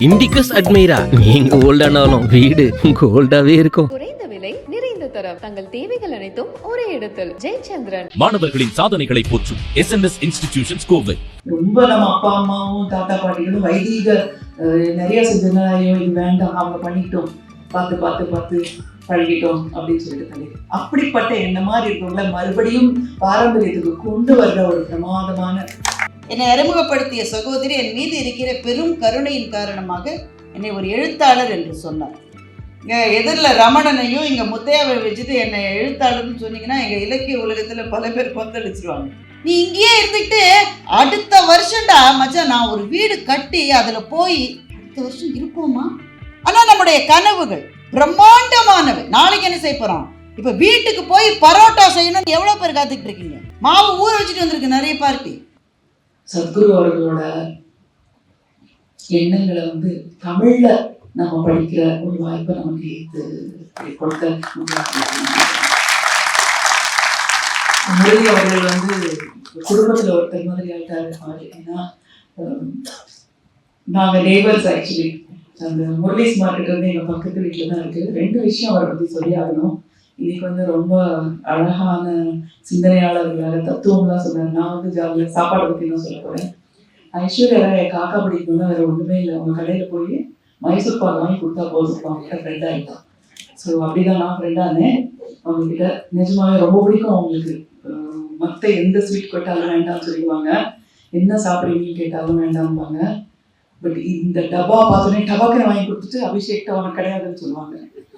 Indicus அட்மைரா, நீங்க ஓல்டானாலும் வீடு கோல்டாவே இருக்கும். குறைந்த விலை, நிறைந்த தரம், தங்கள் தேவைகள் அனைத்தும் ஒரே இடத்தில். ஜெயச்சந்திரன். மாணவர்களின் சாதனைகளை போற்றும் SNS இன்ஸ்டிடியூஷன்ஸ் கோவை. ரொம்ப நம்ம அப்பா அம்மாவும் தாத்தா பாட்டிகளும் வைதீக நிறைய செஞ்சதுனால இது வேண்டாம், அவங்க பண்ணிட்டோம், பார்த்து பார்த்து பார்த்து பழகிட்டோம் அப்படின்னு சொல்லிட்டு அப்படிப்பட்ட என்ன மாதிரி இருக்கவங்கள மறுபடியும் பாரம்பரியத்துக்கு கொண்டு வர்ற ஒரு பிரமாதமான என்னை அறிமுகப்படுத்திய சகோதரி என் மீது இருக்கிற பெரும் கருணையின் காரணமாக என்னை ஒரு எழுத்தாளர் என்று சொன்னார். இங்கே எதிரில் ரமணனையும் இங்கே முத்தையாவை வச்சுட்டு என்னை எழுத்தாளர்னு சொன்னீங்கன்னா எங்கள் இலக்கிய உலகத்தில் பல பேர் கொந்தளிச்சிருவாங்க. நீ இங்கேயே இருந்துக்கிட்டு அடுத்த வருஷம்டா மச்சான் நான் ஒரு வீடு கட்டி அதில் போய் அடுத்த வருஷம் இருப்போமா? ஆனால் நம்முடைய கனவுகள் பிரம்மாண்டமானவை. நாளைக்கு என்ன செய்ய போகிறோம்? இப்போ வீட்டுக்கு போய் பரோட்டா செய்யணும்னு எவ்வளோ பேர் காத்துக்கிட்டு இருக்கீங்க? மாவு ஊற வச்சுட்டு வந்திருக்கு நிறைய பார்ட்டி. சத்குரு அவர்களோட எண்ணங்களை தமிழ்ல நம்ம படிக்கிற ஒரு வாய்ப்பை நமக்கு கொடுத்த முரளி அவர்கள் குடும்பத்துல ஒருத்தர் மாதிரி ஆயிட்டாரு. ஏன்னா நாங்க நெய்பர்ஸ். ஆக்சுவலி அந்த முரளிஸ் மார்க்கெட் எங்க பக்கத்து வீட்டுல தான் இருக்கு. 2 விஷயம் அவரை பத்தி சொல்லி ஆகணும். இன்னைக்கு ரொம்ப அழகான சிந்தனையாளர்களாக தத்துவம்லாம் சொன்னார். நான் ஜாலியா சாப்பாடு பத்தி தான் சொல்ல போறேன். ஐஸ்வர்யா என் காக்கா பிடிக்கணும்னா வேற ஒண்ணுமே இல்லை. அவங்க கடையில போய் மைசூர் பால் வாங்கி கொடுத்தா போதும், அவங்ககிட்ட ஃப்ரெண்ட் ஆகிட்டான். ஸோ அப்படிதான் நான் ஃப்ரெண்டானேன். அவங்க கிட்ட நிஜமாவே ரொம்ப பிடிக்கும். அவங்களுக்கு மற்ற எந்த ஸ்வீட் கேட்டாலும் வேண்டாம்னு சொல்லிடுவாங்க, என்ன சாப்பிட்றீங்கன்னு கேட்டாலும் வேண்டாம்பாங்க. பட் இந்த டப்பா பார்த்தோன்னே டபாக்கனை வாங்கி கொடுத்துட்டு அபிஷேக் அவனுக்கு கிடையாதுன்னு சொல்லுவாங்க.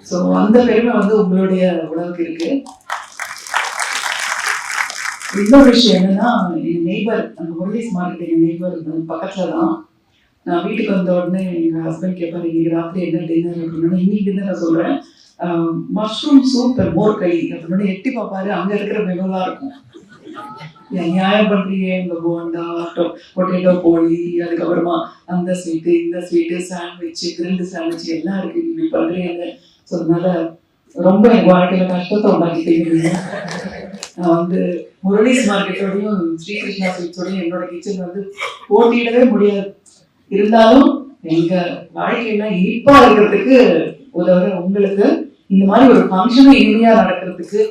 ஸோ அந்த பெருமை உங்களுடைய உணவுக்கு இருக்கு. இன்னொரு விஷயம் என்னன்னா, என் நெய்பர், அந்த முரளிஸ் மார்க்கெட் என் நெய்பர் பக்கத்துல தான். நான் வீட்டுக்கு வந்த உடனே எங்க ஹஸ்பண்ட் கேட்பாரு, இன்னைக்கு ராத்திரி என்ன டின்னர் அப்படின்னா, இன்னைக்கு டின்னர் நான் சொல்றேன் மஷ்ரூம் சூப் மோர் கறி அப்படின்னு எட்டி பார்ப்பாரு. அங்க இருக்கிற மெனுவா இருக்கும். நியாயம் பண்றீங்க, இந்த போண்டா, பொட்டேட்டோ போலி, அதுக்கப்புறமா அந்த ஸ்வீட்டு இந்த ஸ்வீட்டு, சாண்ட்விச், கிரில்டு சாண்ட்விச் எல்லாம் இருக்கு, இப்படி பண்றீங்க. ஸோ அதனால ரொம்ப என் வாழ்க்கையில கஷ்டத்தை உண்டாக்கிட்டீங்க. நான் முரளிஸ் மார்க்கெட்டோடையும் ஸ்ரீகிருஷ்ணா ஸ்வீட்ஸோடையும் என்னோட கிச்சன் போட்டியிடவே முடியாது. இருந்தாலும் எங்க வாழ்க்கையில இனிப்பா இருக்கிறதுக்கு உதவுற உங்களுக்கு இந்த மாதிரி ஒரு ஃபங்க்ஷனும் இனிமையா நடக்கிறதுக்கு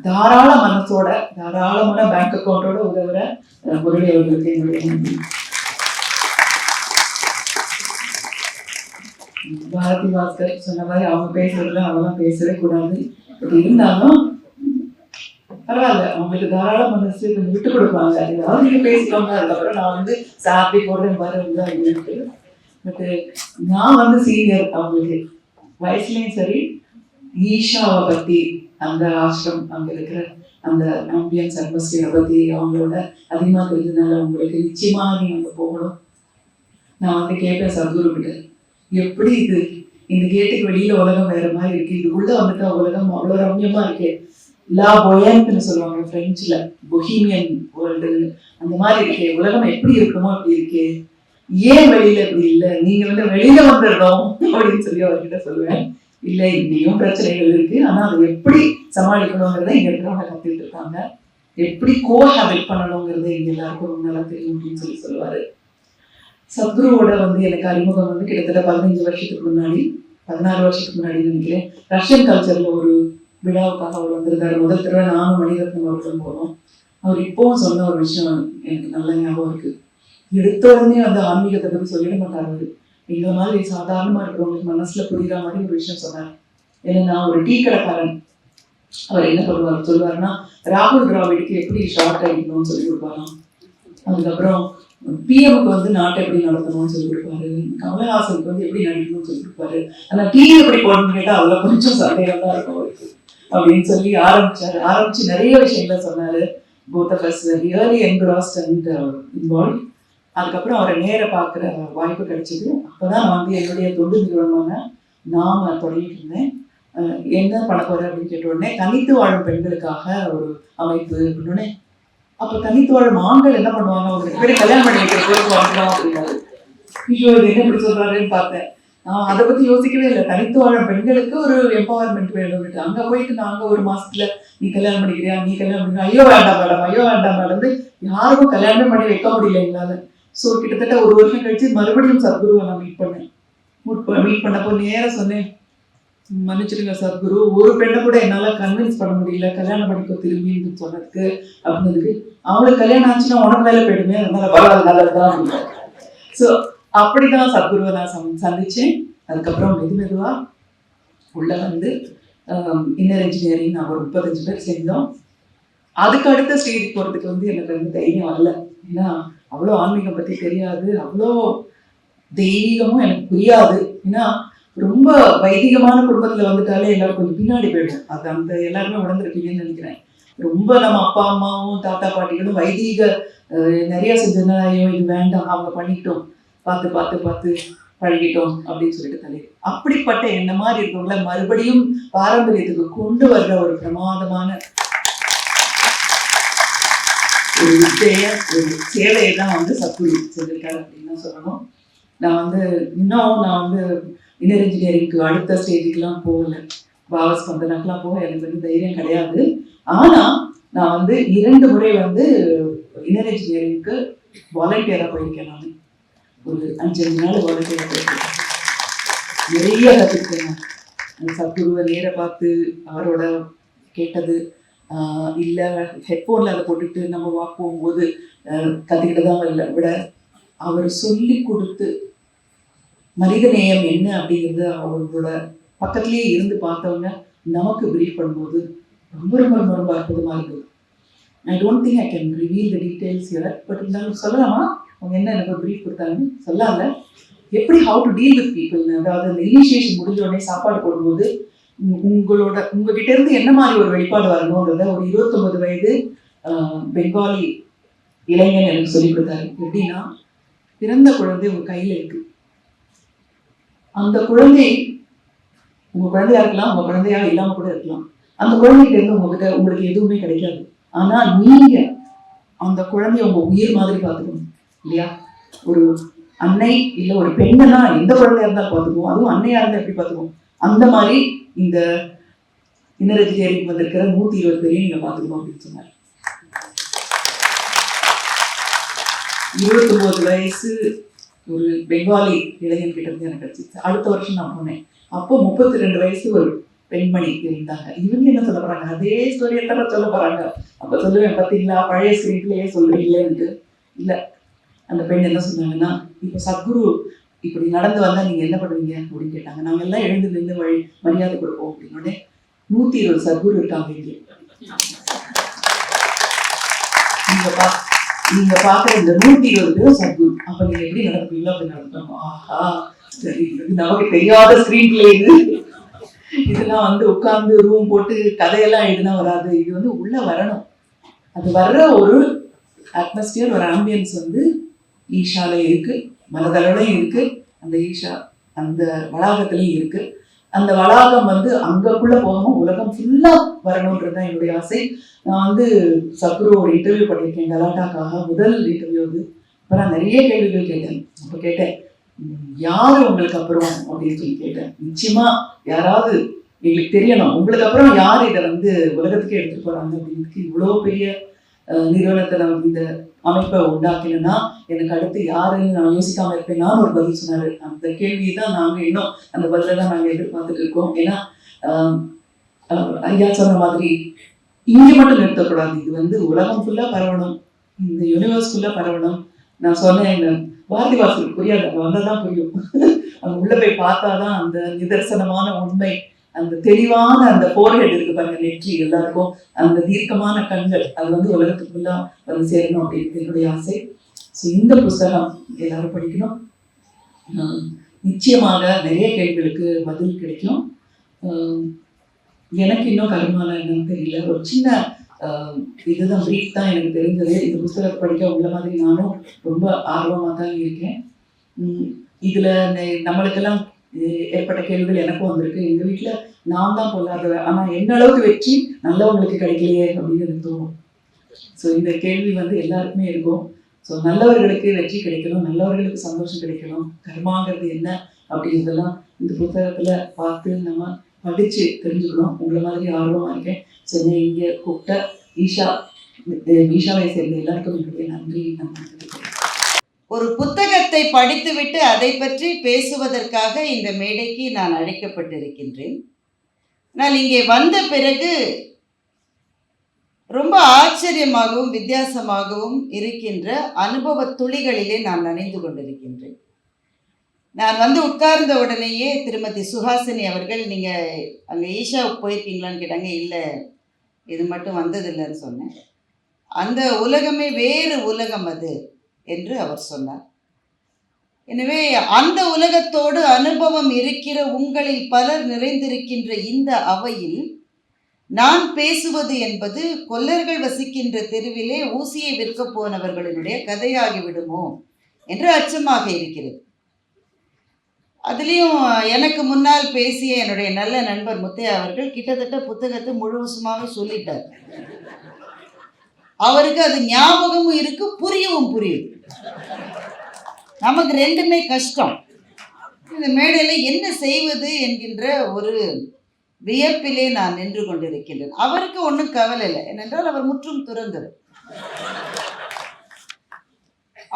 தாராள மனசோட, தாராளமான பேங்க் அக்கௌண்டோட உதவுற முரளி அவர்களுக்கு என்னுடைய நன்றி. பாரதி பாஸ்கர் சொன்ன மாதிரி அவங்க பேசுறதுல அவங்களாம் பேசவே கூடாது. பட் இருந்தாலும் பரவாயில்ல, அவங்களுக்கு தாராள மனசு கொஞ்சம் விட்டு கொடுப்பாங்க. ஏதாவது நீங்க பேசிக்கோங்க, அதுக்கப்புறம் நான் சாப்பி போடுறேன் பாரு இருக்கு. பட் நான் சீனியர் அவங்களுக்கு வயசுலயும் சரி. ஈஷாவை பத்தி, அந்த ஆசிரம், அங்க இருக்கிற அந்த ஆம்பியன்ஸ் அட்மாஸ்பியரை பத்தி அவங்களோட அதிகமா தெரிஞ்சதுனால உங்களுக்கு நிச்சயமா நீங்க அங்க போகணும். நான் கேட்பேன் சத்குரு கிட்ட, எப்படி இது இந்த கேட்டுக்கு வெளியில உலகம் வேற மாதிரி இருக்கு, இது உள்ள உலகம் அவ்வளவு ரம்யமா இருக்கு. லா பொயன்ட்னு சொல்லுவாங்க பிரெஞ்சுல, பொஹீமியன் வேர்ல்டு, அந்த மாதிரி இருக்கே உலகம், எப்படி இருக்கணுமோ அப்படி இருக்கே, ஏன் வெளியில இப்படி இல்லை, நீங்க வெளியில வந்துடணும் அப்படின்னு சொல்லி அவர்கிட்ட சொல்லுவேன். இல்லை, இங்கேயும் பிரச்சனைகள் இருக்கு, ஆனா அதை எப்படி சமாளிக்கணுங்கிறத இங்க இருக்கிறவங்க கத்துக்கிட்டு இருக்காங்க. எப்படி கோஹாபிட் பண்ணணுங்கிறத இங்க எல்லாருக்கும் ரொம்ப நல்லா தெரியும் அப்படின்னு சொல்லுவாரு. சத்குருவோட எனக்கு அறிமுகம் கிட்டத்தட்ட 15 வருஷத்துக்கு முன்னாடி, 16 வருஷத்துக்கு முன்னாடி நினைக்கிறேன். ரஷ்யன் கல்ச்சர்ல ஒரு விழாவுக்காக அவர் வந்திருந்தாரு. முதல் தடவை நானும் மணிரத்னம் அவர்களும் போனோம். அவர் இப்பவும் சொன்ன ஒரு விஷயம் எனக்கு நல்ல ஞாபகம் இருக்கு. எடுத்த உடனே ஆன்மீகத்தை பத்தி சொல்லிட மாட்டார் அவரு. இந்த மாதிரி சாதாரணமா இருக்கிறவங்களுக்கு மனசுல புரியுற மாதிரி ஒரு விஷயம் சொன்னார். ஏன்னா நான் ஒரு டீ கடைக்காரன். அவர் என்ன பண்ணுவார் சொல்லுவாருன்னா, ராகுல் டிராவிடுக்கு எப்படி ஷார்ட் அடிக்கணும்னு சொல்லி கொடுப்பாராம். அதுக்கப்புறம் பிஎம்க்கு நாட்டை எப்படி நடத்தணும்னு சொல்லி கொடுப்பாரு. கமலஹாசனுக்கு எப்படி நடிக்கணும்னு சொல்லி கொடுப்பாரு. ஆனா டீ எப்படி போடணும்னு கேட்டா அதுல கொஞ்சம் சந்தேகம் தான் இருக்கும் அவருக்கு அப்படின்னு சொல்லி ஆரம்பிச்சு நிறைய விஷயங்கள சொன்னாரு. both of us were really engrossed and involved. அதுக்கப்புறம் அவரை நேர பார்க்குற வாய்ப்பு கிடைச்சது. அப்போதான் நான் என்னுடைய தொண்டு நிறுவனமான நாம தொடங்கிட்டு இருந்தேன். என்ன பண்ண போறேன் அப்படின்னு கேட்ட உடனே, தனித்து வாழும் பெண்களுக்காக ஒரு அமைப்பு அப்படின்னு. அப்போ தனித்து வாழும் ஆண்கள் என்ன பண்ணுவாங்க, அவங்களுக்கு பேர் கல்யாணம் பண்ணி வைக்கிற பொறுப்பு வாங்கலாம் அப்படின்னாரு. ஐயோ, இது என்ன இப்படி சொல்றாருன்னு பார்த்தேன். நான் அதை பத்தி யோசிக்கவே இல்லை. தனித்து வாழும் பெண்களுக்கு ஒரு எம்பவர்மெண்ட் வேணும்னு அங்க போயிட்டு நாங்க ஒரு மாசத்துல நீ கல்யாணம் பண்ணிக்கிறியா, நீ கல்யாணம் பண்ணிக்கிறியா, ஐயோ வேண்டாம் மேடம், ஐயோ வேண்டாம் மேடம், யாருக்கும் கல்யாணம் பண்ணி வைக்க முடியல எங்களால. ஸோ கிட்டத்தட்ட ஒரு வருஷம் கழிச்சு மறுபடியும் சத்குருவை நான் மீட் பண்ணேன். மீட் பண்ணப்போ நேராக சொன்னேன், மன்னிச்சிடுங்க சத்குரு, ஒரு பெண்ணை கூட என்னால் கன்வின்ஸ் பண்ண முடியல கல்யாணம் பண்ணிக்கோ திரும்பின்னு சொன்னதுக்கு அப்படின்னதுக்கு, அவளுக்கு கல்யாணம் ஆச்சுன்னா உனக்கு வேலை போயிடுமே, அதனால பரவாயில்ல நல்லதுதான். ஸோ அப்படிதான் சத்குருவை நான் சந்திச்சேன். அதுக்கப்புறம் மெதுவாக உள்ள வந்து இன்னர் இன்ஜினியரிங் நான் ஒரு 35 பேர் சேர்ந்தோம். அதுக்கு அடுத்த ஸ்டேஜுக்கு போகிறதுக்கு வந்து எனக்கு வந்து தைரியம் வரல. ஏன்னா அவ்வளோ ஆன்மீகம் பற்றி தெரியாது, அவ்வளோ தெய்வீகமும் எனக்கு புரியாது. ஏன்னா ரொம்ப வைதிகமான குடும்பத்தில் வந்துட்டாலே எல்லாரும் கொஞ்சம் பின்னாடி போயிடும். அது அந்த எல்லாருமே உணர்ந்துருக்கீங்கன்னு நினைக்கிறேன். ரொம்ப நம்ம அப்பா அம்மாவும் தாத்தா பாட்டிகளும் வைதீக நிறைய செஞ்சதுனால ஐயோ இது வேண்டாம் அவங்க பண்ணிட்டோம், பார்த்து பார்த்து பார்த்து பழகிட்டோம் அப்படின்னு சொல்லிட்டு தலை. அப்படிப்பட்ட என்ன மாதிரி இருக்கவங்கள மறுபடியும் பாரம்பரியத்துக்கு கொண்டு வர்ற ஒரு பிரமாதமான ஒரு வித்தைய ஒரு சேவையை தான் வந்து சத்குரு செஞ்சிருக்காரு அப்படின்னு தான் சொல்லணும். நான் வந்து இன்னர் இன்ஜினியரிங்க்கு அடுத்த ஸ்டேஜுக்கெல்லாம் போகலை, பாவஸ் பந்தனாக்கெல்லாம் போக எனக்கு வந்து தைரியம் கிடையாது. ஆனால் நான் வந்து 2 முறை வந்து இன்னர் இன்ஜினியரிங்க்கு வாலண்டியராக போயிருக்கேன். நான் ஒரு 5 நாள் வாலண்டியராக போயிருக்கேன். நிறைய கற்றுக்கிட்டேன். சத்குருவை நேர பார்த்து அவரோட கேட்டது இல்லை, ஹெட்ஃபோனில் அதை போட்டுட்டு நம்ம வாக் போகும்போது கற்றுக்கிட்டதான் இல்லை விட அவர் சொல்லி கொடுத்து மனிதநேயம் என்ன அப்படிங்கிறது அவங்களோட பக்கத்துலேயே இருந்து பார்த்தவங்க நமக்கு ப்ரீஃப் பண்ணும்போது ரொம்ப ரொம்ப ரொம்ப ரொம்ப அற்புதமாக இருக்குது. I don't think I can reveal the details here, but இருந்தாலும் சொல்லலாமா அவங்க என்ன எனக்கு ஒரு ப்ரீஃப் கொடுத்தாங்கன்னு சொல்லாம எப்படி ஹவு டு டீல் வித் பீப்புள்னு. அதாவது அந்த இனிஷியேஷன் முடிஞ்ச உடனே சாப்பாடு போடும்போது உங்ககிட்ட இருந்து என்ன மாதிரி ஒரு வெளிப்பாடு வரணும்ன்றத ஒரு 29 வயது பெங்காலி இளைஞன் எனக்கு சொல்லி கொடுத்தாரு. எப்படின்னா, பிறந்த குழந்தை உங்க கையில இருக்கு, அந்த குழந்தை உங்க குழந்தையா இருக்கலாம், உங்க குழந்தையா இல்லாம கூட இருக்கலாம். அந்த குழந்தைகிட்ட இருந்து உங்களுக்கு எதுவுமே கிடைக்காது. ஆனா நீங்க அந்த குழந்தைய உங்க உயிர் மாதிரி பார்த்துக்கணும் இல்லையா? ஒரு அன்னை இல்ல ஒரு பெண்ணா எந்த குழந்தையா இருந்தாலும் பார்த்துக்குவோம், அதுவும் அன்னையா இருந்தா எப்படி பார்த்துக்குவோம், அந்த மாதிரி இந்த இன்னர் இன்ஜினியரிங் வந்திருக்கிற 120 பேரையும் நீங்க பார்த்துக்கணும் அப்படின்னு சொன்னார். 29 வயசு ஒரு பெங்காலி இளைஞன் கிட்ட இருந்து எனக்கு கிடைச்சிச்சு. அடுத்த வருஷம் நான் போனேன். அப்போ 32 வயசு ஒரு பெண்மணி இருந்தாங்க. இவங்க என்ன சொல்ல போறாங்க, அதே ஸ்டோரி எல்லாம் சொல்ல போறாங்க. அப்ப சொல்லுவேன், பார்த்தீங்களா பழைய ஸ்கிரீன்லயே சொல்றீங்களேன்ட்டு. இல்ல, அந்த பெண் என்ன சொன்னாங்கன்னா, இப்போ சத்குரு இப்படி நடந்து வந்தா நீங்க என்ன பண்ணுவீங்க அப்படின்னு கேட்டாங்க. நாங்க எல்லாம் எழுந்து நின்று மரியாதை கொடுப்போம் அப்படின்னு. 120 சத்குரு இருக்காங்க இங்கே. நீங்க பாக்குற இந்த 120 பேரும் சத்குரு. அப்ப நீங்க எப்படி நடப்பீங்களோ அப்படி நடத்தணும். ஆஹா சரி, நமக்கு தெரியாத ஸ்கிரீன் பிளே இதெல்லாம் வந்து உட்கார்ந்து ரூம் போட்டு கதையெல்லாம் எழுதுனா வராது. இது வந்து உள்ள வரணும். அது வர்ற ஒரு அட்மாஸ்பியர், ஒரு ஆம்பியன்ஸ் வந்து ஈஷால இருக்கு, மனதளவுலையும் இருக்கு, அந்த ஈஷா அந்த வளாகத்திலையும் இருக்கு. அந்த வளாகம் வந்து அங்கக்குள்ள போகாம உலகம் ஃபுல்லா வரணும்ன்றதுதான் என்னுடைய ஆசை. நான் வந்து சத்குரு ஒரு இன்டர்வியூ பண்ணியிருக்கேன் கலாட்டாக்காக, முதல் இன்டர்வியூ அது. இப்போ நான் நிறைய கேள்விகள் கேட்டேன். அப்போ கேட்டேன், யாரு உங்களுக்கு அப்புறம் அப்படின்னு சொல்லி கேட்டேன். நிச்சயமா யாராவது எங்களுக்கு தெரியணும், உங்களுக்கு அப்புறம் யார் இதை வந்து உலகத்துக்கே எடுத்துட்டு போறாங்க அப்படின்னு. இவ்வளோ பெரிய நிறுவனத்தை நான் இந்த அமைப்பை உண்டாக்கினா எனக்கு அடுத்து யாருன்னு நான் யோசிக்காம இருப்பேனான்னு ஒரு பதில் சொன்னாரு. அந்த கேள்வியை தான் நாங்கள் இன்னும் அந்த பதிலை தான் நாங்கள் எதிர்பார்த்துட்டு இருக்கோம். ஏன்னா ஐயா சொன்ன மாதிரி இங்கே மட்டும் நிறுத்தக்கூடாது, இது வந்து உலகம் ஃபுல்லா பரவணும், இந்த யூனிவர்ஸ் ஃபுல்லா பரவணும். நான் சொன்னேன், பாரதி வாசலுக்கு புரியாது, அங்கே வந்தாதான் புரியும். அங்கே உள்ள போய் பார்த்தாதான் அந்த நிதர்சனமான உண்மை, அந்த தெளிவான அந்த ஃபோர்ஹெட் இருக்கு பாருங்க, நெற்றி எல்லாருக்கும் அந்த தீர்க்கமான கண்கள், அது வந்து உலகத்துக்குள்ளா வந்து சேரணும் அப்படின்னு என்னுடைய ஆசை. ஸோ இந்த புஸ்தகம் எல்லாரும் படிக்கணும். நிச்சயமாக நிறைய கேள்விகளுக்கு பதில் கிடைக்கும். எனக்கு இன்னும் கருமான என்னன்னு தெரியல, ஒரு சின்ன இதுதான் பிரீஃப் தான் எனக்கு தெரிஞ்சது. இந்த புஸ்தகத்தை படிக்க உள்ள மாதிரி நானும் ரொம்ப ஆர்வமாக தான் இருக்கேன். இதுல நம்மளுக்கெல்லாம் ஏற்பட்ட கேள்விகள் எனக்கும் வந்திருக்கு. எங்க வீட்டுல நான் தான் பொல்லாதவ, ஆனா என்ன அளவுக்கு வெற்றி நல்லவங்களுக்கு கிடைக்கலையே அப்படின்னு எனக்கு தோணும். ஸோ இந்த கேள்வி வந்து எல்லாருக்குமே இருக்கும். ஸோ நல்லவர்களுக்கு வெற்றி கிடைக்கணும், நல்லவர்களுக்கு சந்தோஷம் கிடைக்கணும், கர்மாங்கிறது என்ன அப்படிங்கிறதெல்லாம் இந்த புத்தகத்துல பார்த்து நம்ம படிச்சு தெரிஞ்சுக்கணும். உங்களை மாதிரி ஆர்வமா இருக்கேன். ஸோ இங்க கூப்பிட்ட ஈஷாவை சேர்ந்த எல்லாருக்கும் என்னுடைய நன்றி. ஒரு புத்தகத்தை படித்துவிட்டு அதை பற்றி பேசுவதற்காக இந்த மேடைக்கு நான் அழைக்கப்பட்டிருக்கின்றேன். ஆனால் இங்கே வந்த பிறகு ரொம்ப ஆச்சரியமாகவும் வித்தியாசமாகவும் இருக்கின்ற அனுபவ துளிகளிலே நான் நனைந்து கொண்டிருக்கின்றேன். நான் வந்து உட்கார்ந்த உடனேயே திருமதி சுஹாசினி அவர்கள், நீங்கள் அங்கே ஈஷாவுக்கு போயிருக்கீங்களான்னு கேட்டாங்க. இல்லை, இது மட்டும் வந்ததில்லைன்னு சொன்னேன். அந்த உலகமே வேறு உலகம் அது என்று அவர் சொன்னார். எனவே அந்த உலகத்தோடு அனுபவம் இருக்கிற உங்களில் பலர் நிறைந்திருக்கின்ற இந்த அவையில் நான் பேசுவது என்பது கொல்லர்கள் வசிக்கின்ற தெருவிலே ஊசியை விற்க போனவர்களினுடைய கதையாகிவிடுமோ என்று அச்சமாக இருக்கிறது. அதுலேயும் எனக்கு முன்னால் பேசிய என்னுடைய நல்ல நண்பர் முத்தையா அவர்கள் கிட்டத்தட்ட புத்தகத்தை முழுவதுமாக சொல்லிட்டார். அவருக்கு அது ஞாபகமும் இருக்கு, புரியவும் புரியுது. நமக்கு ரெண்டுமே கஷ்டம். இந்த மேடையில் என்ன செய்வது என்கின்ற ஒரு வியப்பிலே நான் நின்று கொண்டிருக்கின்றேன். அவருக்கு ஒன்றும் கவலை இல்லை, ஏனென்றால் அவர் முற்றும் துறந்தவர்.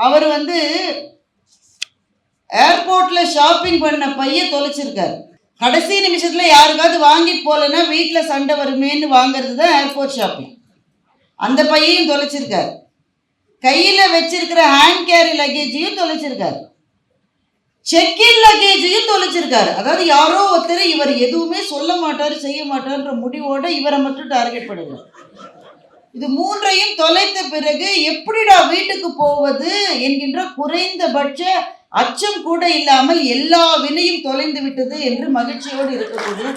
அவர் வந்து ஏர்போர்ட்ல ஷாப்பிங் பண்ண பைய தொலைச்சிருக்காரு. கடைசி நிமிஷத்துல யாருக்காவது வாங்கிட்டு போலன்னா வீட்டில் சண்டை வருமேன்னு வாங்கிறது தான் ஏர்போர்ட் ஷாப்பிங். அந்த பையையும் தொலைச்சிருக்காரு. கையில் வச்சிருக்கிற ஹேண்ட் கேரி லக்கேஜையும் தொலைச்சிருக்காரு. செக்கின் லக்கேஜையும் தொலைச்சிருக்காரு. அதாவது யாரோ ஒருத்தர் இவர் எதுவுமே சொல்ல மாட்டார், செய்ய மாட்டார்ன்ற முடிவோட இவரை மட்டும் டார்கெட் பண்ணுறார். இது மூன்றையும் தொலைத்த பிறகு எப்படிடா வீட்டுக்கு போவது என்கின்ற குறைந்தபட்ச அச்சம் கூட இல்லாமல் எல்லா வினையும் தொலைந்து விட்டது என்று மகிழ்ச்சியோடு இருக்கக்கூடிய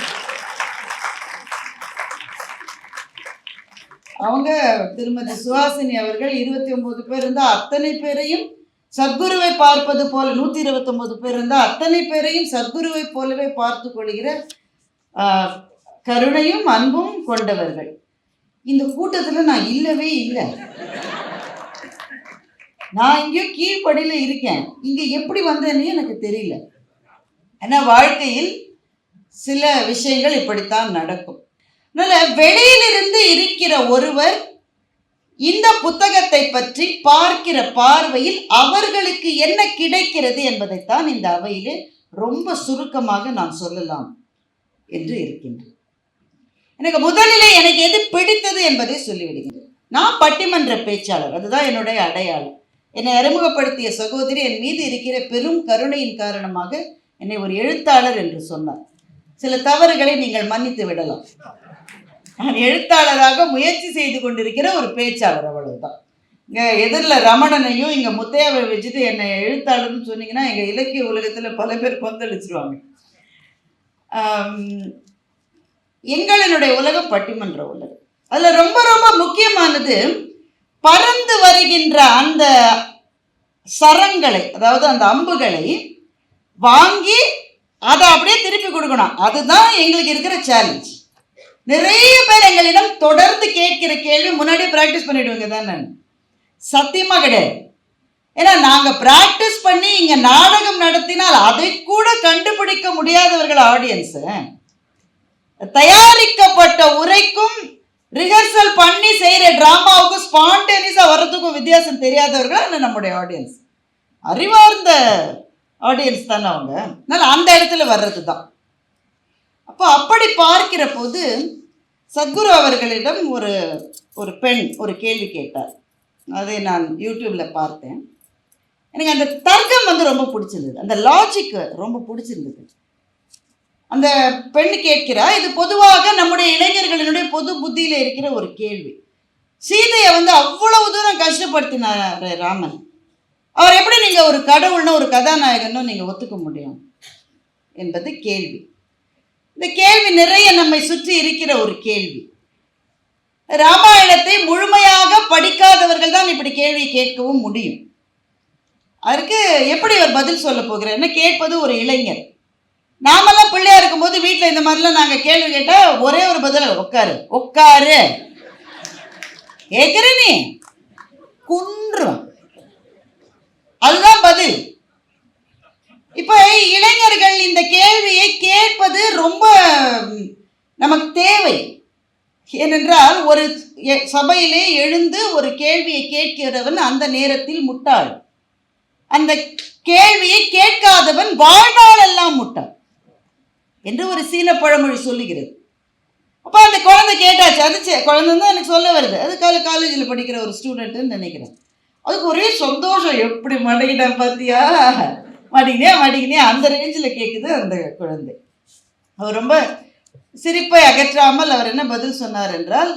அவங்க திருமதி சுஹாசினி அவர்கள் 29 பேர் இருந்தால் அத்தனை பேரையும் சத்குருவை பார்ப்பது போல, 129 பேர் இருந்தால் அத்தனை பேரையும் சத்குருவை போலவே பார்த்து கொள்கிற கருணையும் அன்பும் கொண்டவர்கள். இந்த கூட்டத்தில் நான் இல்லவே இல்லை. நான் இங்கேயோ கீழ்ப்படியில் இருக்கேன். இங்கே எப்படி வந்தேன்னு எனக்கு தெரியல. ஏன்னா வாழ்க்கையில் சில விஷயங்கள் இப்படித்தான் நடக்கும். அதனால் வெளியிலிருந்து இருக்கிற ஒருவர் இந்த புத்தகத்தை பற்றி பார்க்கிற பார்வையில் அவர்களுக்கு என்ன கிடைக்கிறது என்பதைத்தான் இந்த அவையிலே ரொம்ப சுருக்கமாக நான் சொல்லலாம் என்று இருக்கின்றேன். எனக்கு முதலிலே எனக்கு எது பிடித்தது என்பதை சொல்லிவிடுகிறேன். நான் பட்டிமன்ற பேச்சாளர், அதுதான் என்னுடைய அடையாளம். என்னை அறிமுகப்படுத்திய சகோதரி என் மீது இருக்கிற பெரும் கருணையின் காரணமாக என்னை ஒரு எழுத்தாளர் என்று சொன்னார். சில தவறுகளை நீங்கள் மன்னித்து விடலாம். நான் எழுத்தாளராக முயற்சி செய்து கொண்டிருக்கிற ஒரு பேச்சாளர், அவ்வளவுதான். இங்கே எதிரில் ரமணனையும் இங்கே முத்தையாவை வச்சுட்டு என்னை எழுத்தாளர்னு சொன்னீங்கன்னா எங்கள் இலக்கிய உலகத்தில் பல பேர் கொந்தளிச்சிருவாங்க. எங்களினுடைய உலகம் பட்டிமன்ற உலகம். அதில் ரொம்ப ரொம்ப முக்கியமானது பறந்து வருகின்ற அந்த சரங்களை, அதாவது அந்த அம்புகளை வாங்கி அதை அப்படியே திருப்பி கொடுக்கணும். அதுதான் எங்களுக்கு இருக்கிற சேலஞ்ச். நிறைய பேர் எங்களிடம் தொடர்ந்து கேட்கிற கேள்வி முன்னாடியே ப்ராக்டிஸ் பண்ணிவிடுவீங்க தான். நான் சத்தியமாக கிடையாது. ஏன்னா நாங்கள் ப்ராக்டிஸ் பண்ணி இங்கே நாடகம் நடத்தினால் அதை கூட கண்டுபிடிக்க முடியாதவர்கள் ஆடியன்ஸு. தயாரிக்கப்பட்ட உரைக்கும் ரிஹர்சல் பண்ணி செய்கிற ட்ராமாவுக்கும் ஸ்பான்டேனியஸாக வர்றதுக்கும் வித்தியாசம் தெரியாதவர்கள் இல்லை நம்முடைய ஆடியன்ஸ். அறிவார்ந்த ஆடியன்ஸ் தானே அவங்க. அதனால் அந்த இடத்துல வர்றது தான். அப்போ அப்படி பார்க்கிற போது சத்குரு அவர்களிடம் ஒரு பெண் ஒரு கேள்வி கேட்டார். அதை நான் யூடியூப்பில் பார்த்தேன். எனக்கு அந்த தர்க்கம் வந்து ரொம்ப பிடிச்சிருந்தது, அந்த லாஜிக் ரொம்ப பிடிச்சிருந்தது. அந்த பெண் கேட்கிறா, இது பொதுவாக நம்முடைய இளைஞர்களினுடைய பொது புத்தியில் இருக்கிற ஒரு கேள்வி. சீதையை வந்து அவ்வளவு தூரம் கஷ்டப்படுத்தினார் ராமன். அவர் எப்படி நீங்கள் ஒரு கடவுள்னோ ஒரு கதாநாயகனோ நீங்கள் ஒத்துக்க முடியும் என்பது கேள்வி. இந்த கேள்வி நிறைய நம்மை சுற்றி இருக்கிற ஒரு கேள்வி. ராமாயணத்தை முழுமையாக படிக்காதவர்கள் தான் இப்படி கேள்வி கேட்கவும் முடியும். அதற்கு எப்படி அவர் பதில் சொல்ல போகிறார்? என்ன கேட்பது ஒரு இளைஞர். நாமெல்லாம் பிள்ளையா இருக்கும்போது வீட்டில் இந்த மாதிரிலாம் நாங்கள் கேள்வி கேட்டால் ஒரே ஒரு பதில், உட்காரு உட்காரு. கேட்குற நீ குன்றும், அதுதான் பதில். இப்போ இளைஞர்கள் இந்த கேள்வியை கேட்பது ரொம்ப நமக்கு தேவை. ஏனென்றால் ஒரு சபையிலே எழுந்து ஒரு கேள்வியை கேட்கிறவன் அந்த நேரத்தில் முட்டாள். அந்த கேள்வியை கேட்காதவன் வாழ்நாளெல்லாம் முட்டாள் என்று ஒரு சீன பழமொழி சொல்லுகிறது. அப்போ அந்த குழந்தை கேட்டாச்சு, அது குழந்தை தான் எனக்கு சொல்ல வருது, அது காலேஜில் படிக்கிற ஒரு ஸ்டூடெண்ட்டுன்னு நினைக்கிறேன். அதுக்கு ஒரே சந்தோஷம், எப்படி மாட்டிக்கிட்டேன் பார்த்தியா, மாட்டிக்கினே அந்த ரேஞ்சில் கேட்குது அந்த குழந்தை. அவர் ரொம்ப சிரிப்பை அகற்றாமல் அவர் என்ன பதில் சொன்னார் என்றால்,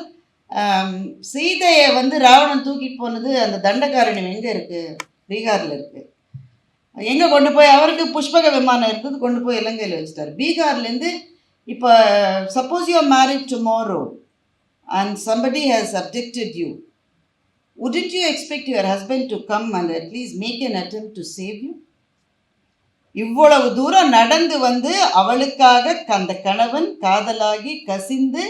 சீதையை ராவணன் தூக்கிட்டு போனது அந்த தண்டகாரண்யம் எங்கே இருக்குது, பீகாரில் இருக்குது. எங்கே கொண்டு போய், அவருக்கு புஷ்பக விமானம் இருக்குது, கொண்டு போய் இலங்கையில் வச்சுட்டார். பீகார்லேருந்து இப்போ suppose you are married tomorrow and somebody has abducted you, wouldn't you expect your husband to come and at least make an attempt to save you? இவ்வளவு தூரம் நடந்து அவளுக்காக அந்த கணவன் காதலாகி கசிந்து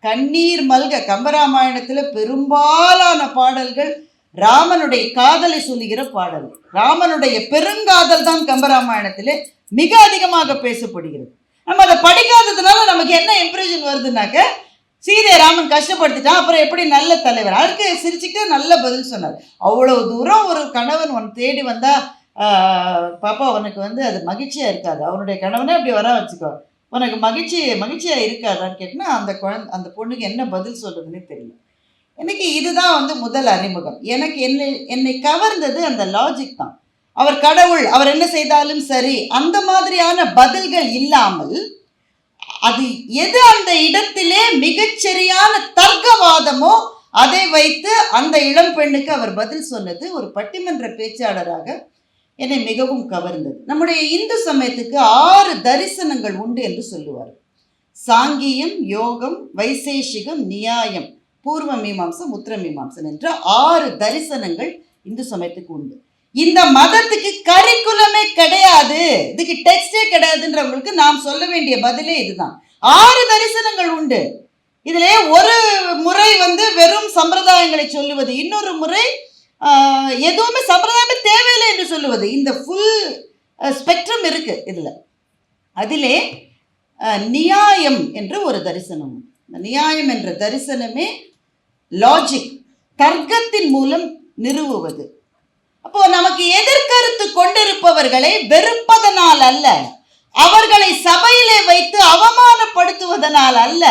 கண்ணீர் மல்க, கம்பராமாயணத்தில் பெரும்பாலான பாடல்கள் ராமனுடைய காதலை சொல்லுகிற பாடல். ராமனுடைய பெருங்காதல் தான் கம்பராமாயணத்திலே மிக அதிகமாக பேசப்படுகிறது. நம்ம அதை படிக்காததுனால நமக்கு என்ன இம்ப்ரெஷன் வருதுனாக்க, சீதையை ராமன் கஷ்டப்படுத்திட்டான், அப்புறம் எப்படி நல்ல தலைவர், அதுக்கு சிரிச்சுக்கிட்டு நல்ல பதில் சொன்னார். அவ்வளவு தூரம் ஒரு கணவன் உன் தேடி வந்தால் பாப்பா உனக்கு அது மகிழ்ச்சியாக இருக்காது, அவனுடைய கணவனே அப்படி வர வச்சுக்கோ, உனக்கு மகிழ்ச்சியாக இருக்காதான்னு கேட்டினா அந்த பொண்ணுக்கு என்ன பதில் சொல்கிறதுனே தெரியல. எனக்கு இதுதான் முதல் அறிமுகம். எனக்கு என்னை கவர்ந்தது அந்த லாஜிக் தான். அவர் கடவுள், அவர் என்ன செய்தாலும் சரி, அந்த மாதிரியான பதில்கள் இல்லாமல் அது எது அந்த இடத்திலே மிகச்சரியான தர்க்கவாதமோ அதை வைத்து அந்த இளம் பெண்ணுக்கு அவர் பதில் சொன்னது ஒரு பட்டிமன்ற பேச்சாளராக என்னை மிகவும் கவர்ந்தது. நம்முடைய இந்து சமயத்துக்கு 6 தரிசனங்கள் உண்டு என்று சொல்லுவார். சாங்கியம், யோகம், வைசேஷிகம், நியாயம், பூர்வ மீமாம்சம், உத்தர மீமாம்சம் என்ற 6 தரிசனங்கள் இந்து சமயத்துக்கு உண்டு. இந்த மதத்துக்கு கரிக்குலமே கிடையாது, இதுக்கு டெக்ஸ்டே கிடையாதுன்றவங்களுக்கு நாம் சொல்ல வேண்டிய பதிலே இதுதான். 6 தரிசனங்கள் உண்டு. இதிலே ஒரு முறை வெறும் சம்பிரதாயங்களை சொல்லுவது, இன்னொரு முறை எதுவுமே சம்பிரதாயமே தேவையில்லை என்று சொல்லுவது. இந்த ஃபுல் ஸ்பெக்ட்ரம் இருக்கு இதில். அதிலே நியாயம் என்று ஒரு தரிசனம். நியாயம் என்ற தரிசனமே லாஜிக், தர்க்கத்தின் மூலம் நிறுவுவது. அப்போ நமக்கு எதிர்கருத்து கொண்டிருப்பவர்களை வெறுப்பதனால் அல்ல, அவர்களை சபையிலே வைத்து அவமானப்படுத்துவதனால் அல்ல,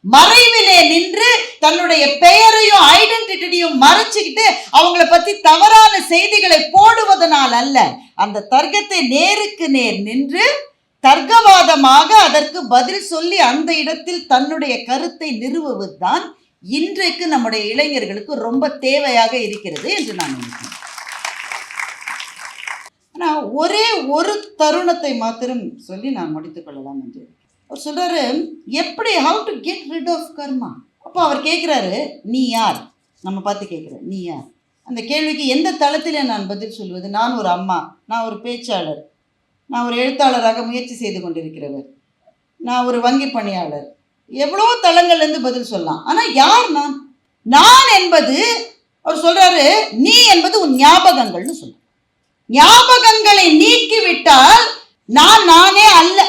மறைவிலே நின்று தன்னுடைய பெயரையும் ஐடென்டிட்டியையும் மறைச்சுக்கிட்டு அவங்களை பற்றி தவறான செய்திகளை போடுவதனால் அல்ல, அந்த தர்க்கத்தை நேருக்கு நேர் நின்று தர்க்கவாதமாக அதற்கு பதில் சொல்லி அந்த இடத்தில் தன்னுடைய கருத்தை நிறுவுவதுதான் இன்றைக்கு நம்முடைய இளைஞர்களுக்கு ரொம்ப தேவையாக இருக்கிறது என்று நான் நினைக்கிறேன். ஆனால் ஒரே ஒரு தருணத்தை மாத்திரம் சொல்லி நான் முடித்துக் கொள்ளலாம் என்று அவர் சொல்றாரு, எப்படி how to get rid of karma. அப்போ அவர் கேட்குறாரு, நீ யார், நம்ம பார்த்து கேட்குற நீ யார். அந்த கேள்விக்கு எந்த தளத்திலே நான் பதில் சொல்வது? நான் ஒரு அம்மா, நான் ஒரு பேச்சாளர், நான் ஒரு எழுத்தாளராக முயற்சி செய்து கொண்டிருக்கிறவர், நான் ஒரு வங்கி பணியாளர், எவ்வளோ தளங்கள்லேருந்து பதில் சொல்லலாம். ஆனால் யார் நான்? நான் என்பது அவர் சொல்றாரு, நீ என்பது உன் ஞாபகங்கள்னு சொல்ல. ஞாபகங்களை நீக்கிவிட்டால் நான் நானே அல்ல.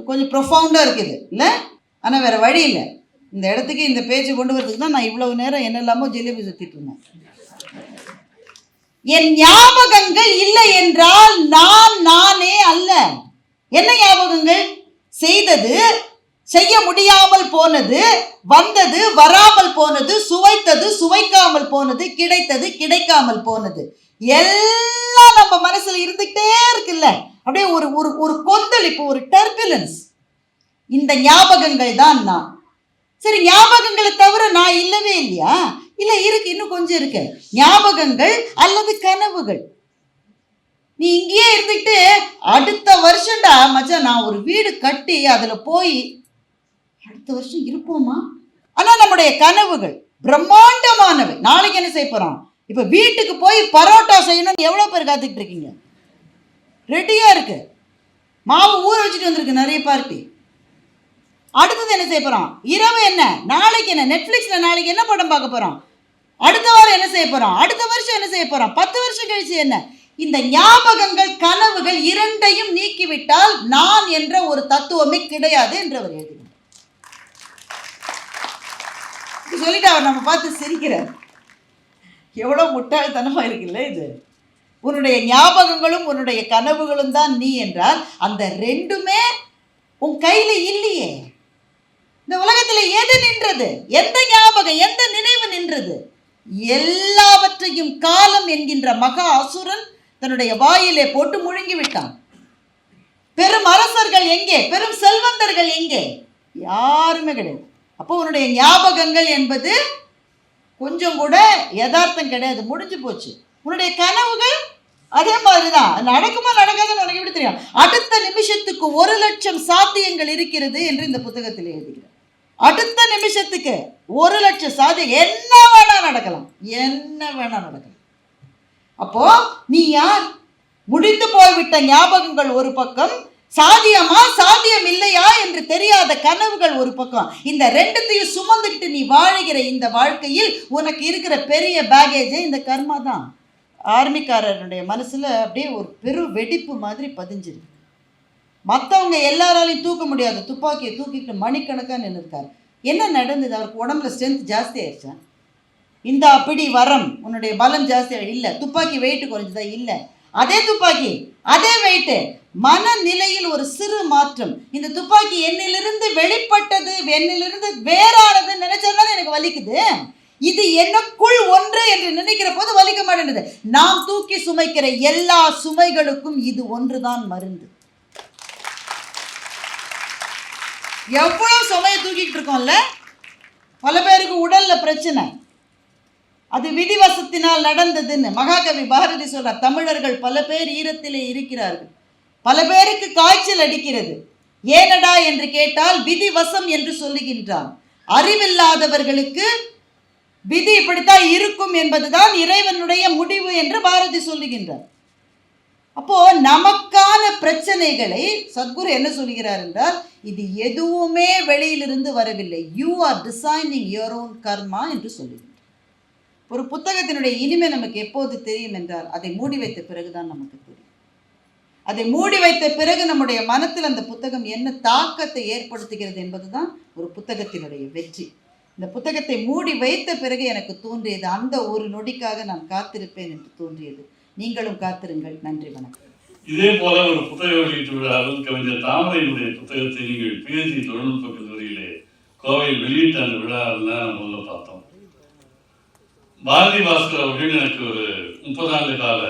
கொஞ்சம் ப்ரொஃபவுண்டாக இருக்குது இல்லை? ஆனால் வேறு வழி இல்லை. இந்த இடத்துக்கு இந்த பேச்சு கொண்டு வரதுக்கு தான் நான் இவ்வளவு நேரம் என்னெல்லாமோ ஜிலேபி சுற்றிட்டு இருந்தேன். என் ஞாபகங்கள் இல்லை என்றால் நான் நானே அல்ல. என்ன ஞாபகங்கள்? செய்தது, செய்ய முடியாமல் போனது, வந்தது, வராமல் போனது, சுவைத்தது, சுவைக்காமல் போனது, கிடைத்தது, கிடைக்காமல் போனது, எல்லாம் நம்ம மனசுல இருந்துகிட்டே இருக்குல்ல. அப்படியே ஒரு ஒரு கொந்தளிப்பு, ஒரு டர்புலன்ஸ். இந்த ஞாபகங்கள் தான் நான். சரி, ஞாபகங்களை தவிர நான் இல்லவே இல்லையா? இல்லை, இருக்கு, இன்னும் கொஞ்சம் இருக்கு. ஞாபகங்கள் அல்லது கனவுகள். நீ இங்கேயே இருந்துக்கிட்டு அடுத்த வருஷம்டா மச்சான் நான் ஒரு வீடு கட்டி அதில் போய் அடுத்த வருஷம் இருப்போமா? ஆனால் நம்முடைய கனவுகள் பிரம்மாண்டமானவை. நாளைக்கு என்ன செய்ய போகிறோம்? இப்போ வீட்டுக்கு போய் பரோட்டா செய்யணும்னு எவ்வளோ பேர் காத்துக்கிட்டு இருக்கீங்க? ரெடியாக இருக்கு, மாவு ஊற வச்சுட்டு வந்திருக்கு நிறைய பார்ட்டி. அடுத்தது என்ன செய்ய போகிறோம்? இரவு என்ன, நாளைக்கு என்ன, நெட்ஃப்ளிக்ஸில் நாளைக்கு என்ன படம் பார்க்க போகிறோம்? அடுத்த வாரம் என்ன செய்ய போகிறோம்? அடுத்த வருஷம் என்ன செய்ய போகிறோம்? 10 வருஷம் கழிச்சு என்ன? இந்த ஞாபகங்கள், கனவுகள் இரண்டையும் நீக்கிவிட்டால் நான் என்ற ஒரு தத்துவமே கிடையாது என்று அவர் எழுதுகிறார். சொல்லிட்டு அவர் நம்ம பார்த்து சிரிக்கிறார். எவ்வளோ முட்டாள்தனமாக இருக்குல்ல இது. உன்னுடைய ஞாபகங்களும் உன்னுடைய கனவுகளும் தான் நீ என்றால் அந்த ரெண்டுமே உன் கையில இல்லையே. இந்த உலகத்தில் எது நின்றது? எந்த ஞாபகம், எந்த நினைவு நின்றது? எல்லாவற்றையும் காலம் என்கின்ற மகா அசுரன் தன்னுடைய வாயிலே போட்டு முழுங்கி விட்டான். பெரும் அரசர்கள் எங்கே? பெரும் செல்வந்தர்கள் எங்கே? யாருமே கிடையாது. அப்போ உன்னுடைய ஞாபகங்கள் என்பது கொஞ்சம் கூட யதார்த்தம் கிடையாது, முடிஞ்சு போச்சு. உன்னுடைய கனவுகள் அதே மாதிரிதான், நடக்குமா நடக்காதுன்னு உனக்கு எப்படி தெரியும்? அடுத்த நிமிஷத்துக்கு 1,00,000 சாத்தியங்கள் இருக்கிறது என்று இந்த புத்தகத்தில் எழுதுகிறார். அடுத்த நிமிஷத்துக்கு 1,00,000 சாத்தியம், என்ன வேணா நடக்கலாம், என்ன வேணா நடக்கலாம். அப்போ நீ யார்? முடிந்து போய்விட்ட ஞாபகங்கள் ஒரு பக்கம், சாதியமா சாதியம் இல்லையா என்று தெரியாத கனவுகள் ஒரு பக்கம். இந்த ரெண்டுத்தையும் சுமந்துக்கிட்டு நீ வாழுகிற இந்த வாழ்க்கையில் உனக்கு இருக்கிற பெரிய பேகேஜே இந்த கர்மா தான். ஆர்மிக்காரனுடைய மனசுல அப்படியே ஒரு பெரு வெடிப்பு மாதிரி பதிஞ்சிருக்கு. மற்றவங்க எல்லாராலையும் தூக்க முடியாது, துப்பாக்கியை தூக்கிட்டு மணிக்கணக்காக நின்றுருக்காரு. என்ன நடந்தது? அவருக்கு உடம்புல ஸ்ட்ரென்த் ஜாஸ்தி ஆயிடுச்சா? இந்த அப்படி வரம், உன்னுடைய பலம் ஜாஸ்தியாக இல்லை. துப்பாக்கி வெயிட்டு குறைஞ்சதா? இல்லை. அதே துப்பாக்கி, அதே வெயிட்டு. மனநிலையில் ஒரு சிறு மாற்றம். இந்த துப்பாக்கி என்னிலிருந்து வெளிப்பட்டது, என்னிலிருந்து வேறானது நினைச்சதுனால எனக்கு வலிக்குது. இது எனக்குள் ஒன்று என்று நினைக்கிற போது வலிக்க மாட்டேங்குது. நாம் தூக்கி சுமைக்கிற எல்லா சுமைகளுக்கும் இது ஒன்றுதான் மருந்து. எவ்வளவு சுமையை தூக்கிட்டு இருக்கோம்ல. பல பேருக்கு உடல்ல பிரச்சனை, அது விதிவசத்தினால் நடந்ததுன்னு மகாகவி பாரதி சொல்றார். தமிழர்கள் பல பேர் ஈரத்திலே இருக்கிறார்கள், பல பேருக்கு காய்ச்சல் அடிக்கிறது. ஏனடா என்று கேட்டால் விதிவசம் என்று சொல்லுகின்றான். அறிவில்லாதவர்களுக்கு விதி இப்படித்தான் இருக்கும் என்பதுதான் இறைவனுடைய முடிவு என்று பாரதி சொல்லுகின்றார். அப்போ நமக்கான பிரச்சனைகளை சத்குரு என்ன சொல்கிறார் என்றால், இது எதுவுமே வெளியிலிருந்து வரவில்லை. You are designing your own karma என்று சொல்லுகின்றார். ஒரு புத்தகத்தினுடைய இனிமை நமக்கு எப்போது தெரியும் என்றால், அதை மூடி வைத்த பிறகுதான் நமக்கு தெரியும். அதை மூடி வைத்த பிறகு நம்முடைய மனத்தில் அந்த புத்தகம் என்ன தாக்கத்தை ஏற்படுத்துகிறது என்பதுதான் ஒரு புத்தகத்தினுடைய வெற்றி. இந்த புத்தகத்தை மூடி வைத்த பிறகு எனக்கு தோன்றியது, அந்த ஒரு நொடிக்காக நான் காத்திருப்பேன் என்று தோன்றியது. நீங்களும் காத்திருங்கள். நன்றி, வணக்கம். இதே போல ஒரு புத்தக வெளியீட்டு விழாவில் கவிஞர் தாமரையினுடைய புத்தகத்தை நீங்கள் PhD தொழில்நுட்ப கல்லூரியிலே கோவையில் வெளியிட்ட அந்த விழாவில் தான் முதல்ல பார்த்தோம். பாரதி பாஸ்கர் அவர்கள் எனக்கு ஒரு 30 ஆண்டு கால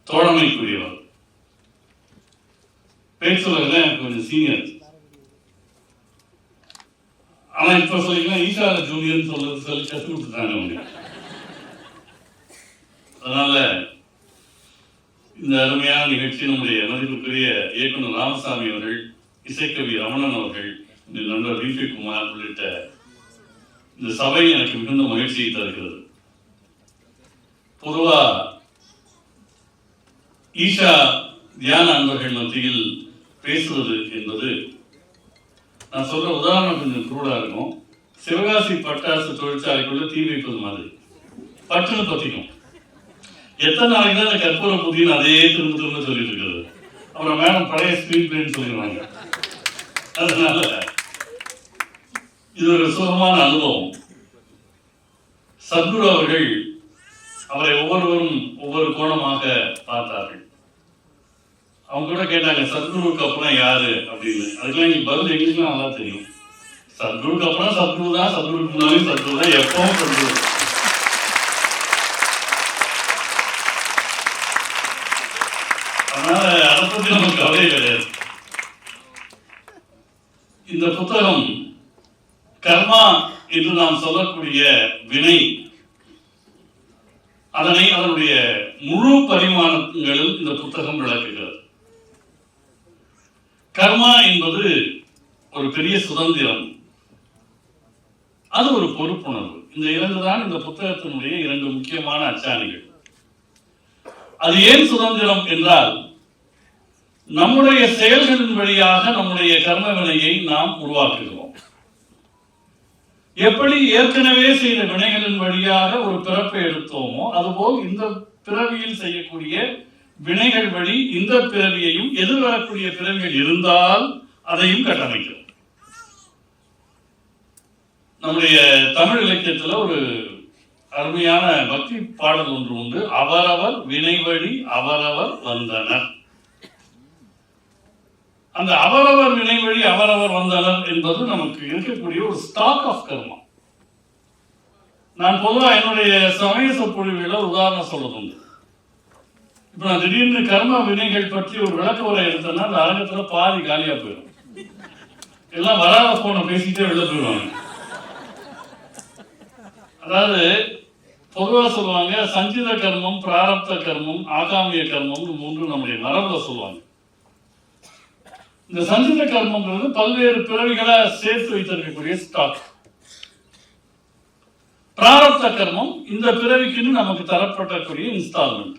தோழமைக்குரியவர். பேச்சுலகில் எனக்கு கொஞ்சம் சீனியர். ஆனா இப்ப சொல்லிக்கலாம் ஈஷால ஜூனியர்னு சொல்லி கற்றுக் கொடுத்துட்டாங்க அவங்க. அதனால இந்த அருமையான நிகழ்ச்சி நம்முடைய மதிப்புக்குரிய இயக்குனர் ராமசாமி அவர்கள், இசைக்கவி ரமணன் அவர்கள், நண்பர் VP குமார் உள்ளிட்ட இந்த சபை எனக்கு மிகுந்த மகிழ்ச்சியை தருகிறது. பொதுவா ஈஷா தியான அன்பர்கள் மத்தியில் பேசுவது என்பது, நான் சொல்ற உதாரணம் கொஞ்சம் குரூடா இருக்கும். சிவகாசி பட்டாசு தொழிற்சாலைக்குள்ள தீ வைப்பது மாதிரி பட்டுன்னு பத்திக்கும். எத்தனை நாளைக்கு தான் அந்த கற்பூர புதின்னு அதே திரும்ப திரும்ப சொல்லிட்டு இருக்கிறது. அப்புறம் மேடம் பழைய ஸ்கிரீன் பிளேன்னு சொல்லிடுவாங்க. அதனால இது ஒரு சுகமான அனுபவம். சத்குரு அவர்கள் அவரை ஒவ்வொருவரும் ஒவ்வொரு கோணமாக பார்த்தார்கள். அவங்க கூட கேட்டாங்க, சத்குருவுக்கு அப்புறம் யாரு அப்படின்னு. அதுக்கெல்லாம் எங்களுக்கு பதில் எங்களுக்குலாம் நல்லா தெரியும். சத்குருவுக்கு அப்புறம் சத்குரு தான், சத்குருக்கு முன்னாலும் சத்குரு தான், எப்பவும் சத்குரு. அதனால அதை பத்தி நமக்கு கவலையே கிடையாது. இந்த புத்தகம் கர்மா என்று நாம் சொல்லக்கூடிய வினை, அதனை அதனுடைய முழு பரிமாணங்களில் இந்த புத்தகம் விளக்குகிறது. கர்மா என்பது ஒரு பெரிய சுதந்திரம், அது ஒரு பொறுப்புணர்வு. இந்த இரண்டு தான் இந்த புத்தகத்தினுடைய 2 முக்கியமான அச்சாணிகள். அது ஏன் சுதந்திரம் என்றால், நம்முடைய செயல்களின் வழியாக நம்முடைய கர்ம வினையை நாம் உருவாக்குகிறோம். எப்படி ஏற்கனவே செய்த வினைகளின் வழியாக ஒரு பிறப்பை எடுத்தோமோ, அதுபோல் இந்த பிறவியில் செய்யக்கூடிய வினைகள் வழி இந்த பிறவியையும் எதிர்வரக்கூடிய பிறவிகள் இருந்தால் அதையும் கட்டமைக்கிறோம். நம்முடைய தமிழ் இலக்கியத்துல ஒரு அருமையான பக்தி பாடல் ஒன்று உண்டு. அவரவர் வினைவழி அவரவர் வந்தனர். அந்த அவரவர் வினைவழி அவரவர் வந்தனர் என்பது நமக்கு இருக்கக்கூடிய ஒரு ஸ்டாக் ஆஃப் கர்மா. நான் பொதுவாக என்னுடைய சமய சொற்பொழிவுகளை உதாரணம் சொல்லணுண்டு. இப்ப நான் திடீர்னு கர்ம வினைகள் பற்றி ஒரு விளக்க உரை எடுத்தேன்னா அந்த அரங்கத்துல பாதி காலியா போயிடும். எல்லாம் வராத போன பேசிட்டே வெளில போயிடுவாங்க. அதாவது பொதுவாக சொல்லுவாங்க சஞ்சித கர்மம், பிராரப்த கர்மம், ஆகாமிய கர்மம் மூன்று நம்முடைய மரபுல சொல்லுவாங்க. இந்த சஞ்சித கர்மங்கிறது பல்வேறு பிறவிகளை சேர்த்து வைத்திருக்கக்கூடிய ஸ்டாக். பிராரப்த கர்மம் இந்த பிறவிக்குன்னு நமக்கு தரப்படக்கூடிய இன்ஸ்டால்மெண்ட்.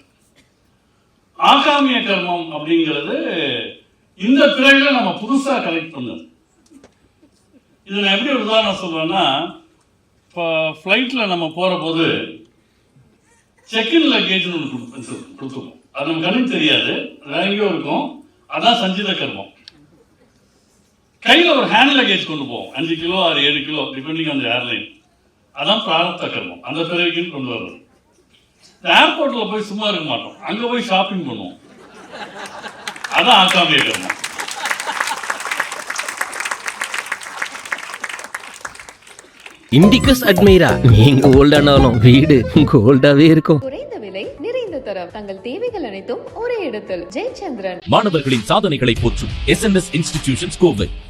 ஆகாமிய கர்மம் அப்படிங்கிறது இந்த பிறவில நம்ம புதுசா கலெக்ட் பண்ணது. இது நான் எப்படி ஒரு உதாரணம் சொல்றேன்னா, இப்போ ஃப்ளைட்டில் நம்ம போகிற போது செக்இன் லக்கேஜ்னு ஒன்று கொடுத்துருக்கோம். அது நம்ம கண்ணுக்கு தெரியாது, அது எங்கேயோ இருக்கும். அதான் சஞ்சித கர்மம். கையில் ஒரு ஹேண்ட் லக்கேஜ் கொண்டு போவோம், 5 kilo 7 kilo depending on the airline. அதான் பிராரப்த கர்மம், அந்த பிறவிக்குன்னு கொண்டு வர்றது. இந்த ஏர்போர்ட்டில் போய் சும்மா இருக்க மாட்டோம், அங்கே போய் ஷாப்பிங் பண்ணுவோம். அதான் ஆகாமிய கர்மம். இண்டிகஸ் அட்மைரா, நீங்க ஓல்டானாலும் வீடு கோல்டாவே இருக்கும். குறைந்த விலை நிறைந்த தரம் தங்கள் தேவைகள் அனைத்தும் ஒரே இடத்தில். ஜெயச்சந்திரன். மாணவர்களின் சாதனைகளை போற்றும் SNS இன்ஸ்டிடியூஷன்ஸ் கோவை.